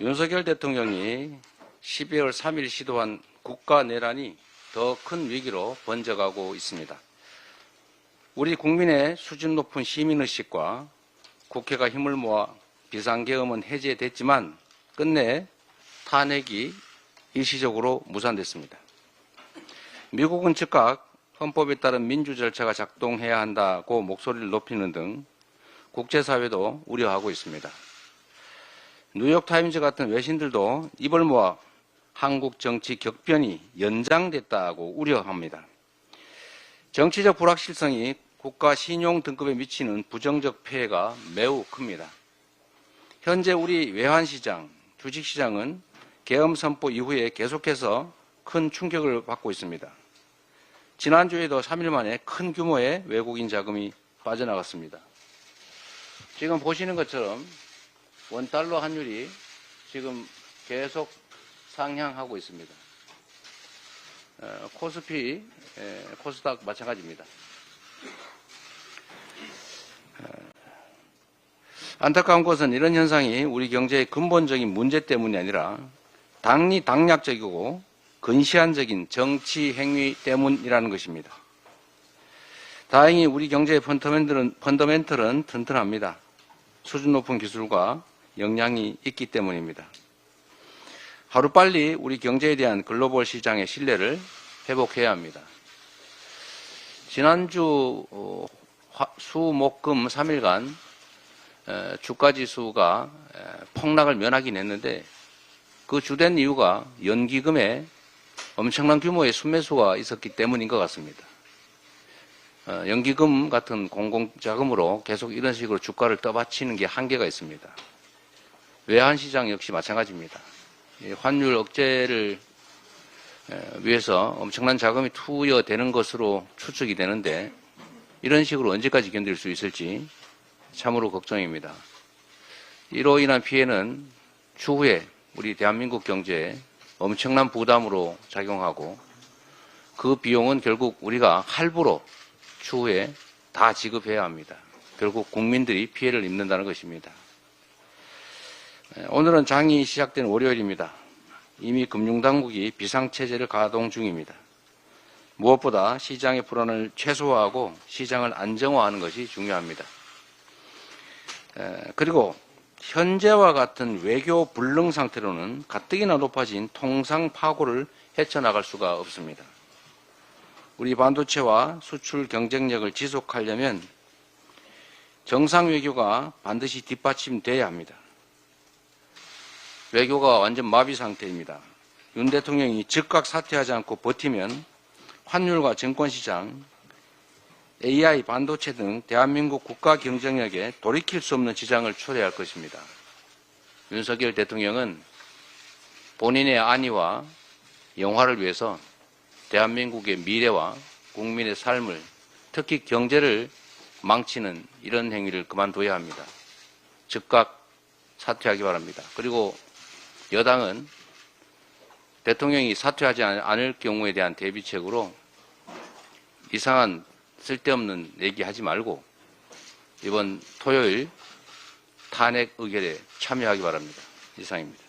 윤석열 대통령이 12월 3일 시도한 국가 내란이 더 큰 위기로 번져가고 있습니다. 우리 국민의 수준 높은 시민의식과 국회가 힘을 모아 비상계엄은 해제됐지만 끝내 탄핵이 일시적으로 무산됐습니다. 미국은 즉각 헌법에 따른 민주 절차가 작동해야 한다고 목소리를 높이는 등 국제사회도 우려하고 있습니다. 뉴욕타임즈 같은 외신들도 입을 모아 한국 정치 격변이 연장됐다고 우려합니다. 정치적 불확실성이 국가 신용 등급에 미치는 부정적 폐해가 매우 큽니다. 현재 우리 외환시장, 주식시장은 계엄 선포 이후에 계속해서 큰 충격을 받고 있습니다. 지난주에도 3일 만에 큰 규모의 외국인 자금이 빠져나갔습니다. 지금 보시는 것처럼 원달러 환율이 지금 계속 상향하고 있습니다. 코스피, 코스닥 마찬가지입니다. 안타까운 것은 이런 현상이 우리 경제의 근본적인 문제 때문이 아니라 당리당략적이고 근시안적인 정치 행위 때문이라는 것입니다. 다행히 우리 경제의 펀더멘털은 튼튼합니다. 수준 높은 기술과 역량이 있기 때문입니다. 하루빨리 우리 경제에 대한 글로벌 시장의 신뢰를 회복해야 합니다. 지난주 수, 목, 금 3일간 주가지수가 폭락을 면하긴 했는데 그 주된 이유가 연기금에 엄청난 규모의 순매수가 있었기 때문인 것 같습니다. 연기금 같은 공공자금으로 계속 이런 식으로 주가를 떠받치는 게 한계가 있습니다. 외환시장 역시 마찬가지입니다. 환율 억제를 위해서 엄청난 자금이 투여되는 것으로 추측이 되는데 이런 식으로 언제까지 견딜 수 있을지 참으로 걱정입니다. 이로 인한 피해는 추후에 우리 대한민국 경제에 엄청난 부담으로 작용하고 그 비용은 결국 우리가 할부로 추후에 다 지급해야 합니다. 결국 국민들이 피해를 입는다는 것입니다. 오늘은 장이 시작된 월요일입니다. 이미 금융당국이 비상체제를 가동 중입니다. 무엇보다 시장의 불안을 최소화하고 시장을 안정화하는 것이 중요합니다. 그리고 현재와 같은 외교 불능 상태로는 가뜩이나 높아진 통상 파고를 헤쳐나갈 수가 없습니다. 우리 반도체와 수출 경쟁력을 지속하려면 정상 외교가 반드시 뒷받침돼야 합니다. 외교가 완전 마비 상태입니다. 윤 대통령이 즉각 사퇴하지 않고 버티면 환율과 증권시장, AI, 반도체 등 대한민국 국가 경쟁력에 돌이킬 수 없는 지장을 초래할 것입니다. 윤석열 대통령은 본인의 안위와 영화를 위해서 대한민국의 미래와 국민의 삶을, 특히 경제를 망치는 이런 행위를 그만둬야 합니다. 즉각 사퇴하기 바랍니다. 그리고 여당은 대통령이 사퇴하지 않을 경우에 대한 대비책으로 이상한 쓸데없는 얘기하지 말고 이번 토요일 탄핵 의결에 참여하기 바랍니다. 이상입니다.